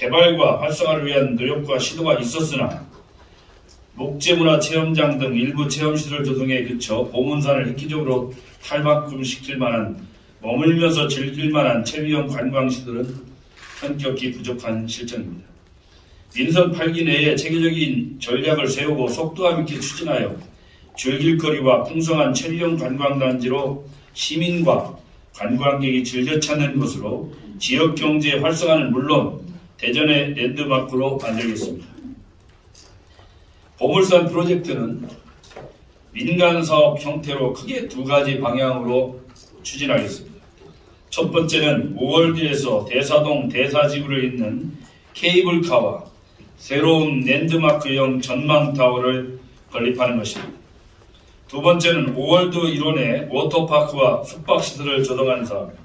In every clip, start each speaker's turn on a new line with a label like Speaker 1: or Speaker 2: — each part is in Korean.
Speaker 1: 개발과 활성화를 위한 노력과 시도가 있었으나 목재문화 체험장 등 일부 체험시설 조성에 그쳐 보문산을 획기적으로 탈바꿈시킬 만한 머물면서 즐길 만한 체류형 관광시설은 현격히 부족한 실정입니다. 민선 8기 내에 체계적인 전략을 세우고 속도감 있게 추진하여 즐길거리와 풍성한 체류형 관광단지로 시민과 관광객이 즐겨 찾는 곳으로 지역경제 활성화는 물론 대전의 랜드마크로 만들겠습니다. 보물산 프로젝트는 민간사업 형태로 크게 두 가지 방향으로 추진하겠습니다. 첫 번째는 오월드에서 대사동 대사지구를 잇는 케이블카와 새로운 랜드마크형 전망타워를 건립하는 것입니다. 두 번째는 오월드 일원의 워터파크와 숙박시설을 조성하는 사업입니다.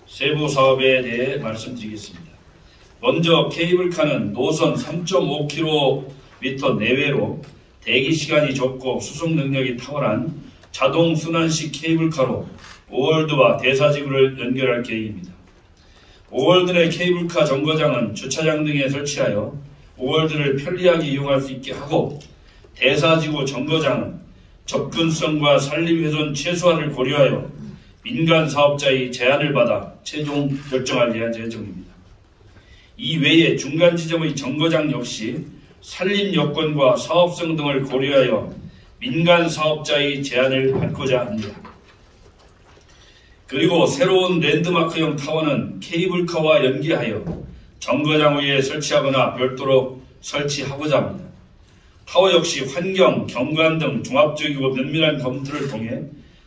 Speaker 1: 세부 사업에 대해 말씀드리겠습니다. 먼저 케이블카는 노선 3.5km 내외로 대기시간이 적고 수송 능력이 탁월한 자동 순환식 케이블카로 오월드와 대사지구를 연결할 계획입니다. 오월드 내 케이블카 정거장은 주차장 등에 설치하여 오월드를 편리하게 이용할 수 있게 하고, 대사지구 정거장은 접근성과 산림훼손 최소화를 고려하여 민간 사업자의 제안을 받아 최종 결정할 예정입니다. 이 외에 중간 지점의 정거장 역시 산림 여건과 사업성 등을 고려하여 민간 사업자의 제안을 받고자 합니다. 그리고 새로운 랜드마크형 타워는 케이블카와 연계하여 정거장 위에 설치하거나 별도로 설치하고자 합니다. 타워 역시 환경, 경관 등 종합적이고 면밀한 검토를 통해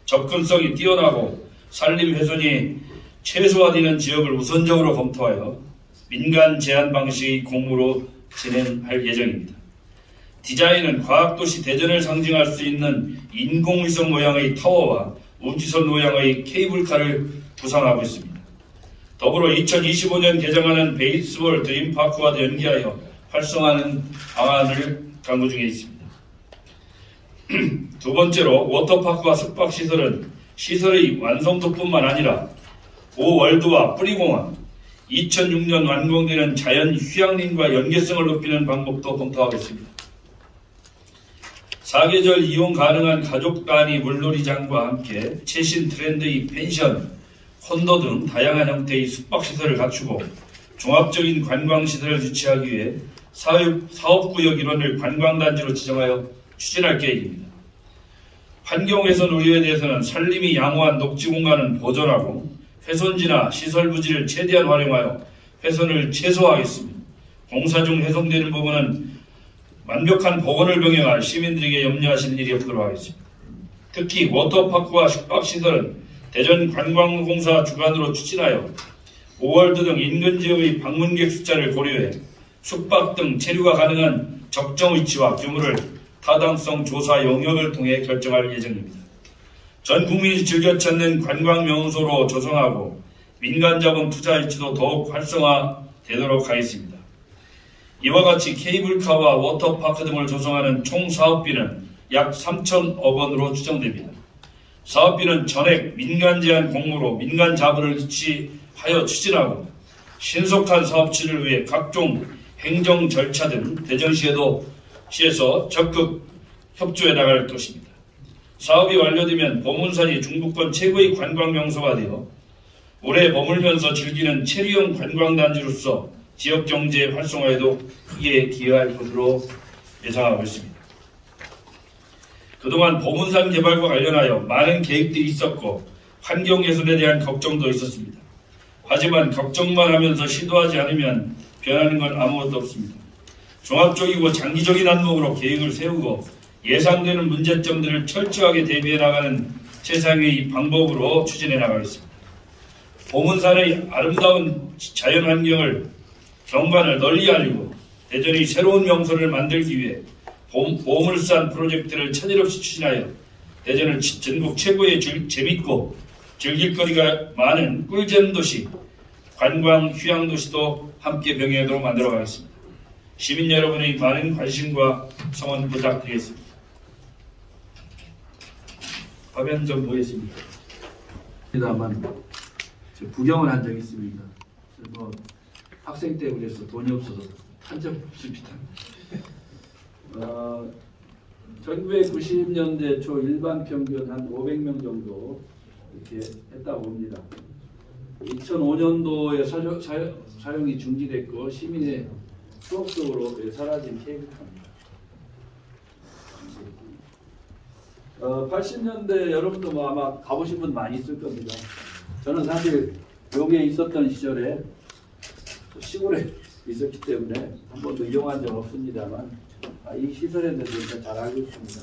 Speaker 1: 접근성이 뛰어나고 산림 훼손이 최소화되는 지역을 우선적으로 검토하여 민간 제한 방식의 공모로 진행할 예정입니다. 디자인은 과학도시 대전을 상징할 수 있는 인공위성 모양의 타워와 우주선 모양의 케이블카를 구상하고 있습니다. 더불어 2025년 개장하는 베이스볼 드림파크와도 연계하여 활성화하는 방안을 강구 중에 있습니다. 두 번째로 워터파크와 숙박시설은 시설의 완성도뿐만 아니라 오월드와 뿌리공원, 2006년 완공되는 자연 휴양림과 연계성을 높이는 방법도 검토하고 있습니다. 사계절 이용 가능한 가족 단위 물놀이장과 함께 최신 트렌드의 펜션, 콘도 등 다양한 형태의 숙박시설을 갖추고 종합적인 관광시설을 유치하기 위해 사업구역 일원을 관광단지로 지정하여 추진할 계획입니다. 환경훼손 우려에 대해서는 산림이 양호한 녹지공간은 보존하고 훼손지나 시설 부지를 최대한 활용하여 훼손을 최소화하겠습니다. 공사 중 훼손되는 부분은 완벽한 복원을 병행할 시민들에게 염려하시는 일이 없도록 하겠습니다. 특히 워터파크와 숙박시설은 대전관광공사 주관으로 추진하여 오월드 등 인근 지역의 방문객 숫자를 고려해 숙박 등 체류가 가능한 적정 위치와 규모를 타당성 조사 영역을 통해 결정할 예정입니다. 전 국민이 즐겨 찾는 관광 명소로 조성하고 민간 자본 투자 유치도 더욱 활성화되도록 하겠습니다. 이와 같이 케이블카와 워터파크 등을 조성하는 총 사업비는 약 3천억 원으로 추정됩니다. 사업비는 전액 민간 제한 공모로 민간 자본을 유치하여 추진하고 신속한 사업 추진을 위해 각종 행정 절차 등 대전시에서 적극 협조해 나갈 것입니다. 사업이 완료되면 보문산이 중부권 최고의 관광 명소가 되어 오래 머물면서 즐기는 체류형 관광단지로서 지역 경제 활성화에도 크게 기여할 것으로 예상하고 있습니다. 그동안 보문산 개발과 관련하여 많은 계획들이 있었고 환경 훼손에 대한 걱정도 있었습니다. 하지만 걱정만 하면서 시도하지 않으면 변하는 건 아무것도 없습니다. 종합적이고 장기적인 안목으로 계획을 세우고 예상되는 문제점들을 철저하게 대비해 나가는 최상의 방법으로 추진해 나가겠습니다. 보문산의 아름다운 자연환경을 경관을 널리 알리고 대전의 새로운 명소를 만들기 위해 보물산 프로젝트를 차질없이 추진하여 대전을 전국 최고의 재밌고 즐길거리가 많은 꿀잼 도시, 관광 휴양 도시도 함께 병행하도록 만들어 가겠습니다. 시민 여러분의 많은 관심과 성원 부탁드리겠습니다. 화면 좀 보겠습니다. 다만 구경을 한 적이 있습니다.
Speaker 2: 학생 때 그래서 돈이 없어서 한 적 없습니다. 1990년대 초 일반 평균 한 500명 정도 이렇게 했다고 봅니다. 2005년도에 사용이 중지됐고 시민의 추억 속으로 사라진 케이블카입니다. 80년대 여러분도 뭐 아마 가보신 분 많이 있을 겁니다. 저는 사실 여기에 있었던 시절에 시골에 있었기 때문에 한 번도 이용한 적 없습니다만 이 시설에 대해서 잘 알고 있습니다.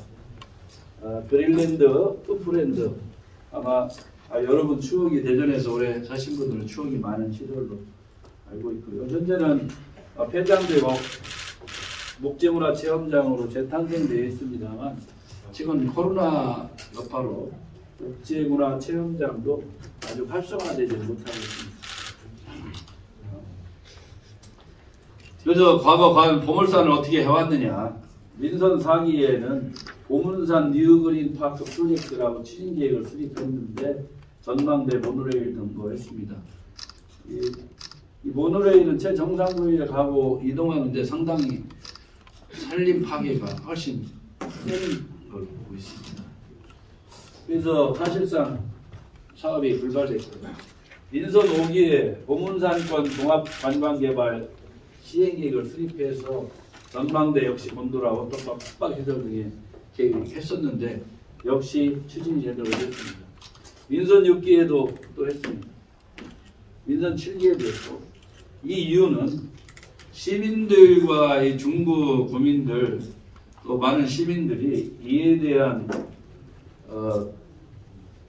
Speaker 2: 그린랜드, 우프랜드 아마 여러분 추억이 대전에서 오래 사신 분들은 추억이 많은 시설로 알고 있고요. 현재는 폐장되고 목재문화 체험장으로 재탄생되어 있습니다만 지금 코로나 여파로 목재문화 체험장도 아주 활성화되지 못하고 있습니다. 그래서 과거 과연 보물산을 어떻게 해왔느냐. 민선 상의에는 보문산 뉴그린 파크 프로젝트라고 추진 계획을 수립했는데 전망대 모노레일 등도 했습니다. 이 모노레일은 최정상부위에 가고 이동하는데 상당히 산림 파괴가 훨씬 큰 걸 보고 있습니다. 그래서 사실상 사업이 불발됐고요. 민선 5기에 보문산권 종합관광개발 시행계획을 수립해서 전망대 역시 곤도라 워터파크 숙박시설 등의 계획을 했었는데 역시 추진이 제대로 됐습니다. 민선 6기에도 또 했습니다. 민선 7기에도 했고 이 이유는 시민들과 이 중부 구민들 또 많은 시민들이 이에 대한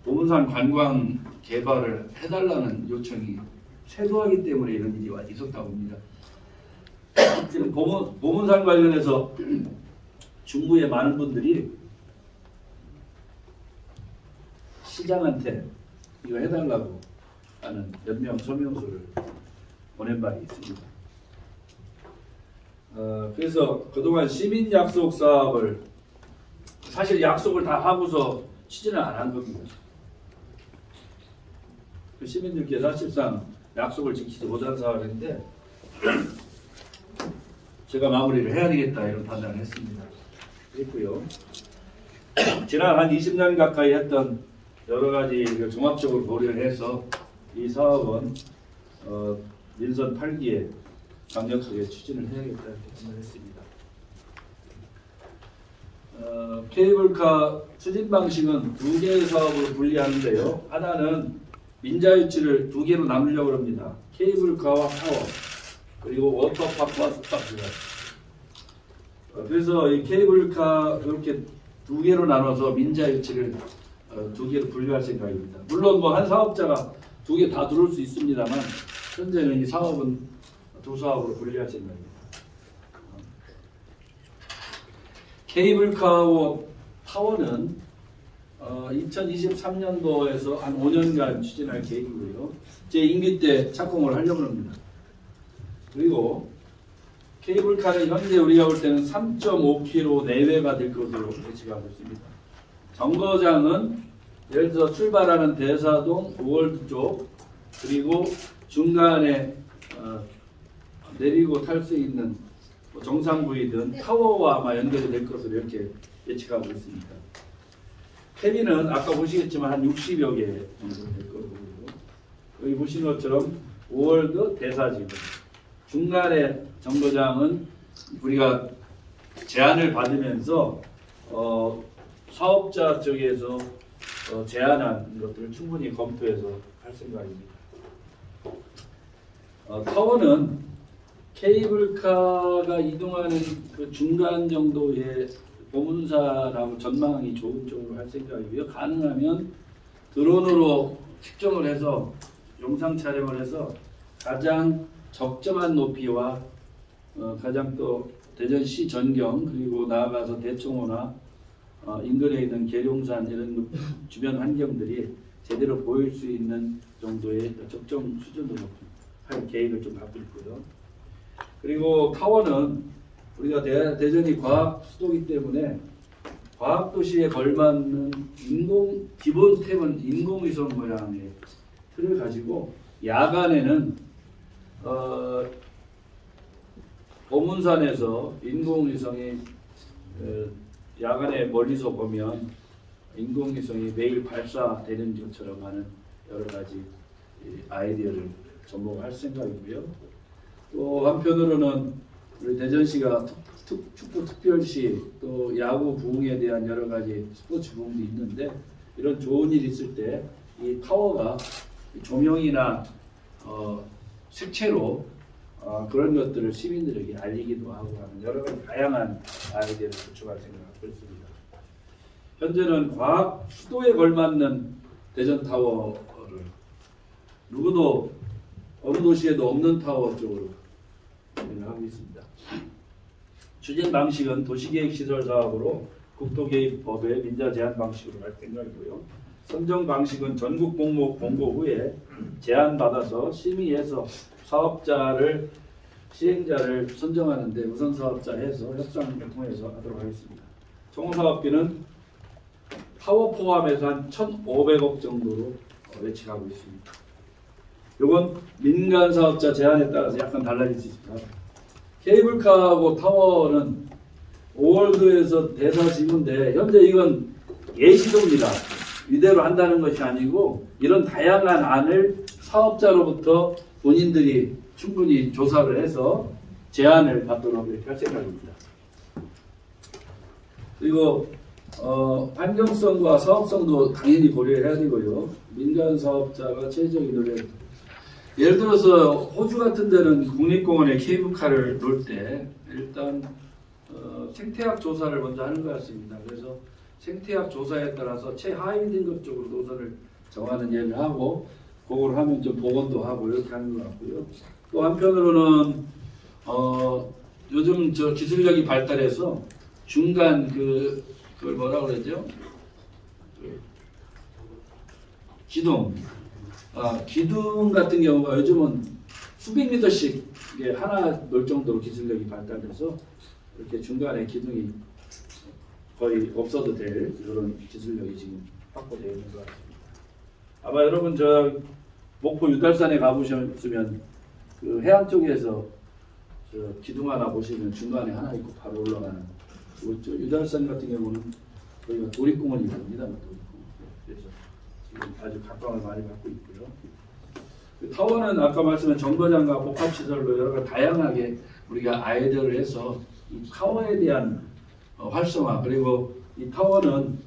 Speaker 2: 보문산 관광 개발을 해달라는 요청이 쇄도하기 때문에 이런 일이 있었다고 봅니다. 지금 보문산 관련해서 중부의 많은 분들이 시장한테 이거 해달라고 하는 연명 서명서를 보낸 바가 있습니다. 그래서 그동안 시민 약속 사업을 사실 약속을 다 하고서 추진을 안 한 겁니다. 그 시민들께 사실상 약속을 지키지 못한 사업인데 제가 마무리를 해야 되겠다 이런 판단을 했습니다. 그랬고요. 지난 한 20년 가까이 했던 여러 가지 종합적으로 고려를 해서 이 사업은 민선 8기에 강력하게 추진을 해야겠다 이렇게 판단했습니다. 케이블카 추진 방식은 두 개의 사업으로 분리하는데요. 하나는 민자유치를 두 개로 나누려고 합니다. 케이블카와 타워 그리고 워터파크와 숙박시설. 그래서 이 케이블카 이렇게 두 개로 나눠서 민자유치를 두 개로 분류할 생각입니다. 물론 뭐 한 사업자가 두 개 다 들어올 수 있습니다만 현재는 이 사업은 두 사업으로 분리할 생각입니다. 케이블카와 타워는 2023년도에서 한 5년간 추진할 계획이고요. 제 임기 때 착공을 하려고 합니다. 그리고 케이블카는 현재 우리가 볼 때는 3.5km 내외가 될 것으로 예측하고 있습니다. 정거장은 예를 들어 출발하는 대사동, 우월드 쪽 그리고 중간에 내리고 탈 수 있는 정상부이든 타워와 아마 연결이 될 것으로 이렇게 예측하고 있습니다. 캐비는 아까 보시겠지만 한 60여 개 정도 될 거고요. 여기 보신 것처럼 우월드 대사지구 중간에 정거장은 우리가 제안을 받으면서 사업자 쪽에서 제안한 것들을 충분히 검토해서 할 생각입니다. 타워는 케이블카가 이동하는 그 중간 정도의 보문산하고 전망이 좋은 쪽으로 할 생각이고요. 가능하면 드론으로 측정을 해서 영상 촬영을 해서 가장 적정한 높이와 가장 또 대전시 전경 그리고 나아가서 대청호나 인근에 있는 계룡산 이런 주변 환경들이 제대로 보일 수 있는 정도의 적정 수준으로 할 계획을 좀 갖고 있고요. 그리고 타워는 우리가 대전이 과학 수도이기 때문에 과학 도시에 걸맞는 기본 템은 인공위성 모양의 틀을 가지고 야간에는 보문산에서 인공위성이 야간에 멀리서 보면 인공위성이 매일 발사되는 것처럼 하는 여러 가지 아이디어를 접목할 생각이고요. 또 한편으로는 우리 대전시가 축구 특별시 또 야구 부흥에 대한 여러 가지 스포츠 부흥도 있는데 이런 좋은 일 있을 때 이 타워가 조명이나 색채로 그런 것들을 시민들에게 알리기도 하고 하는 여러 가지 다양한 아이디어를 구축할 생각을 했습니다. 현재는 과학 수도에 걸맞는 대전 타워를 누구도 어느 도시에도 없는 타워 쪽으로 하고 있습니다. 추진 방식은 도시계획시설 사업으로 국토개입법의 민자 제한 방식으로 할 생각이고요. 선정 방식은 전국 공모 공고 후에 제안받아서 심의해서 사업자를 시행자를 선정하는데 우선 사업자 해서 협상을 통해서 하도록 하겠습니다. 총 사업비는 타워 포함해서 한 1,500억 정도로 예측하고 있습니다. 이건 민간 사업자 제안에 따라서 약간 달라질 수 있습니다. 케이블카하고 타워는 5월도에서 대사지구인데 현재 이건 예시도입니다. 이대로 한다는 것이 아니고 이런 다양한 안을 사업자로부터 본인들이 충분히 조사를 해서 제안을 받도록 이렇게 할 생각입니다. 그리고 환경성과 사업성도 당연히 고려해야 되고요. 민간 사업자가 최적의 노력. 예를 들어서 호주 같은 데는 국립공원에 케이블카를 놓을 때 일단 생태학 조사를 먼저 하는 것 같습니다. 그래서 생태학 조사에 따라서 최하위 등급적으로 노선을 정하는 예를 하고 그걸 하면 좀 복원도 하고 이렇게 하는 것 같고요. 또 한편으로는 요즘 저 기술력이 발달해서 중간 그걸 뭐라고 그러죠? 기둥. 기둥 같은 경우가 요즘은 수백 미터씩 하나 놓을 정도로 기술력이 발달해서 이렇게 중간에 기둥이 거의 없어도 될 그런 기술력이 지금 확보되어 있는 것 같습니다. 아마 여러분 저 목포 유달산에 가보셨으면 그 해안 쪽에서 저 기둥 하나 보시면 중간에 하나 있고 바로 올라가는 유달산 같은 경우는 거기가 도립공원이 됩니다. 그래서 지금 아주 각광을 많이 받고 있고요. 그 타워는 아까 말씀한 정거장과 복합시설로 여러 가지 다양하게 우리가 아이디어를 해서 이 타워에 대한 활성화 그리고 이 타워는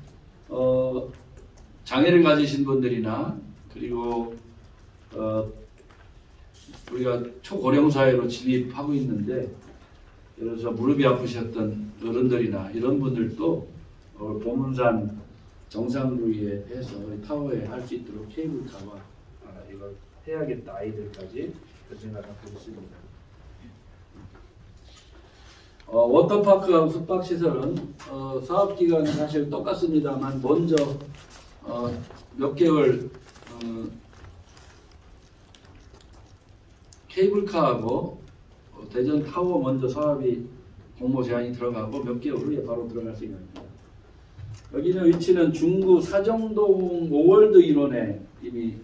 Speaker 2: 장애를 가지신 분들이나 그리고 우리가 초고령 사회로 진입하고 있는데 예를 들어서 무릎이 아프셨던 어른들이나 이런 분들도 보문산 정상부위에 해서 타워에 할 수 있도록 케이블카와 이걸 해야겠다 아이들까지 그 생각을 갖고 있습니다. 워터파크하고 숙박시설은 사업기간은 사실 똑같습니다만 먼저 몇 개월 케이블카하고 대전 타워 먼저 사업이 공모 제안이 들어가고 몇 개월 후에 바로 들어갈 생각입니다. 여기는 위치는 중구 사정동 5월드 인원에 이미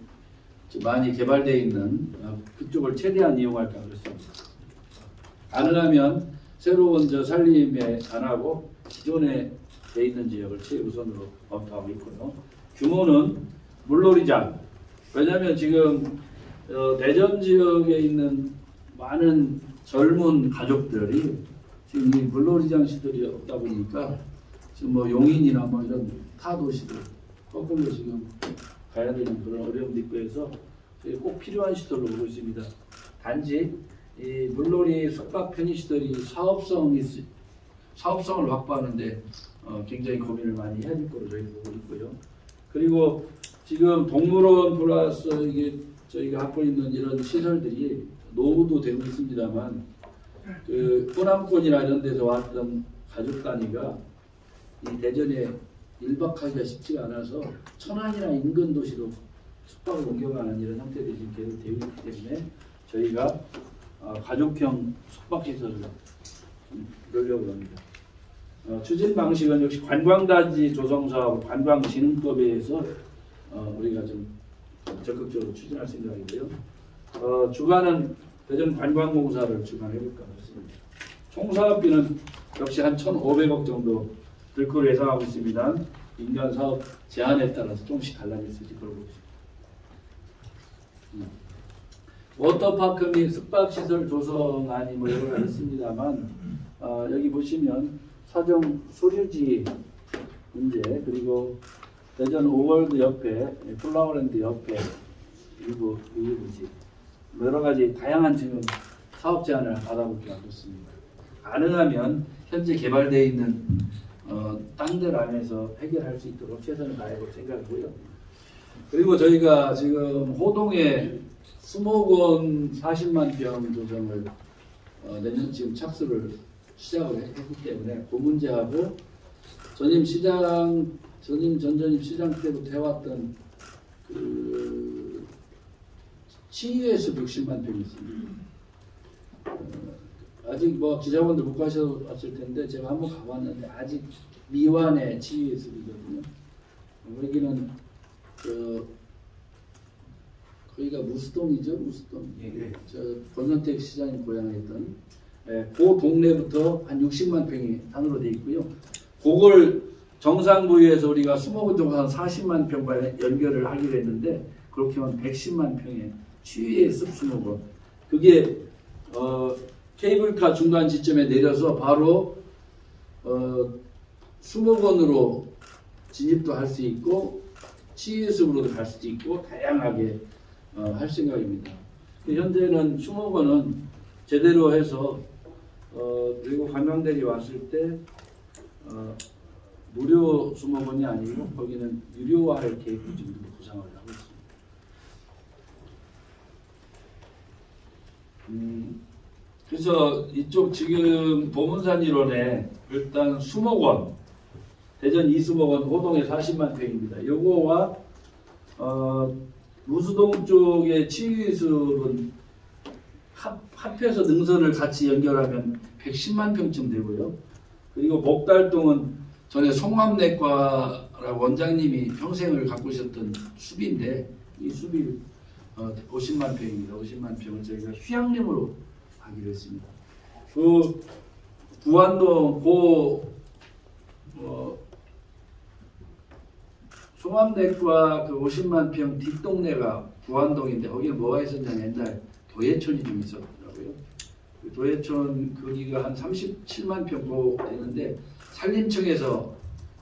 Speaker 2: 많이 개발되어 있는 그쪽을 최대한 이용할까 그랬습니다. 가능하면 새로운 살림에 안 하고 기존에 돼 있는 지역을 최우선으로 검토하고 있고요. 규모는 물놀이장. 왜냐하면 지금 대전 지역에 있는 많은 젊은 가족들이 지금 이 물놀이장 시설이 없다 보니까 지금 뭐 용인이나 뭐 이런 타 도시들 거꾸로 지금 가야 되는 그런 어려움도 있고 해서 꼭 필요한 시설로 보고 있습니다. 단지 이 물놀이 숙박 편의시설이 사업성을 확보하는데 굉장히 고민을 많이 해야 될 거로 저희는 보고 있고요. 그리고 지금 동물원 플러스 이게 저희가 갖고 있는 이런 시설들이 노후도 되고 있습니다만 그 호남권이나 이런 데서 왔던 가족 단위가 이 대전에 1박하기가 쉽지가 않아서 천안이나 인근 도시로 숙박을 옮겨가는 이런 형태들이 지금 계속 되고 있기 때문에 저희가 가족형 숙박시설을 넣으려고 합니다. 추진 방식은 역시 관광단지 조성사업 관광진흥법에 의해서 우리가 좀 적극적으로 추진할 생각이고요. 주관은 대전 관광공사를 주관해볼까 그렇습니다. 총 사업비는 역시 한 1,500억 정도 들 거로 예상하고 있습니다. 민간 사업 제한에 따라서 조금씩 달라질 수 있을 거로 보고 있습니다. 워터파크 및 숙박시설 조성안이 뭐 여러 가지 있습니다만 여기 보시면 사정 소유지 문제, 그리고 대전 오월드 옆에 플라워랜드 옆에 일부 부지 여러 가지 다양한 지금 사업 제안을 받아보기로 하고 있습니다. 가능하면 현재 개발되어 있는 땅들 안에서 해결할 수 있도록 최선을 다해볼 생각이고요. 그리고 저희가 지금 호동에 수목원 40만 평 조성을 내년 지금 착수를 시작을 했기 때문에 그 문제하고 전임 전전임 시장 때부터 해왔던 그 치유에서 60만 평이 있습니다. 아직 뭐 기자분들 못 가셨을 텐데 제가 한번 가봤는데 아직 미완의 치유예술이거든요. 여기는 거기가 무수동이죠, 무수동.
Speaker 3: 예.
Speaker 2: 저 권선택 시장님 고향이던 그 동네부터 한 60만 평이 산으로 돼 있고요. 그걸 정상부위에서 우리가 수목원동 한 40만 평과 연결을 하기로 했는데 그렇게 하면 110만 평의 취의 습수목원. 그게 케이블카 중간 지점에 내려서 바로 수목원으로 진입도 할 수 있고 치유숲으로도 갈 수도 있고 다양하게 할 생각입니다. 현재는 수목원은 제대로 해서 그리고 관광객이 왔을 때 무료 수목원이 아니고 거기는 유료화할 계획을 지금 구상을 하고 있습니다. 그래서 이쪽 지금 보문산 일원에 일단 수목원, 대전 이수목원 호동에 40만 평입니다. 요거와 무수동 쪽의 치유예술은 합해서 능선을 같이 연결하면 110만 평쯤 되고요. 그리고 목달동은 전에 송암내과라고 원장님이 평생을 가꾸셨던 숲인데 이 숲이 50만 평입니다. 50만 평을 저희가 휴양림으로 하기로 했습니다. 그 부안동 송암내과 그 50만 평 뒷동네가 부안동인데 거기는 뭐가 있었냐면 옛날 도예촌이 좀 있었더라고요. 그 도예촌 거기가 한 37만 평 되는데 산림청에서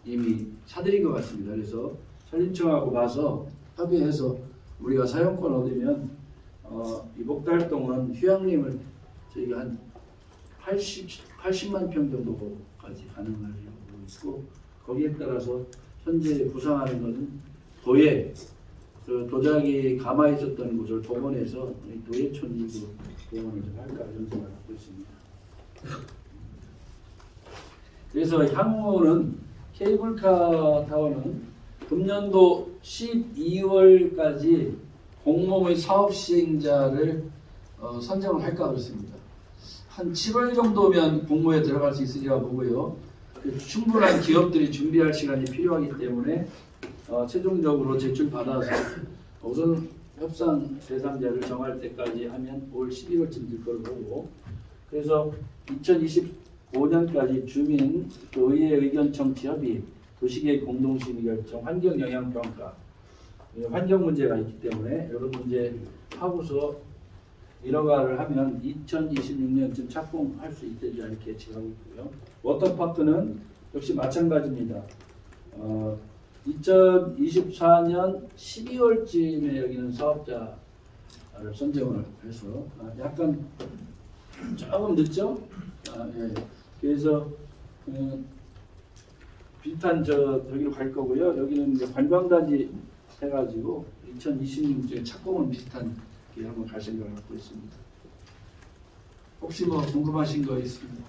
Speaker 2: 이미 사들인 것 같습니다. 그래서 산림청하고 가서 협의해서 우리가 사용권 얻으면 이 목달동은 휴양림을 저희가 한 80만 평 정도까지 가능하려고 있고 거기에 따라서 현재 구상하는 것은 도예 도자기 가마에 있었던 곳을 복원해서 도예촌이고 복원을 좀 할까 이런 생각을 하고 있습니다. 그래서 향후는 케이블카 타워는 금년도 12월까지 공모의 사업 시행자를 선정을 할까 그렇습니다. 한 7월 정도면 공모에 들어갈 수 있으리라 보고요. 충분한 기업들이 준비할 시간이 필요하기 때문에 최종적으로 제출받아서 우선 협상 대상자를 정할 때까지 하면 올 11월쯤 될 걸 보고 그래서 2025년까지 주민 의회 의견 청취 협의 도시계획 공동심의 결정 환경영향평가 환경 문제가 있기 때문에 여러 문제 하고서 일어가를 하면 2026년쯤 착공할 수 있지 않게 예측하고 있고요. 워터파크는 역시 마찬가지입니다. 2024년 12월쯤에 여기는 사업자를 선정을 해서 약간 조금 늦죠? 예. 그래서 비슷한 저기로 갈 거고요. 여기는 이제 관광단지 해가지고 2026년에 착공은 비슷한 길 한번 갈 생각을 갖고 있습니다. 혹시 뭐 궁금하신 거 있습니까?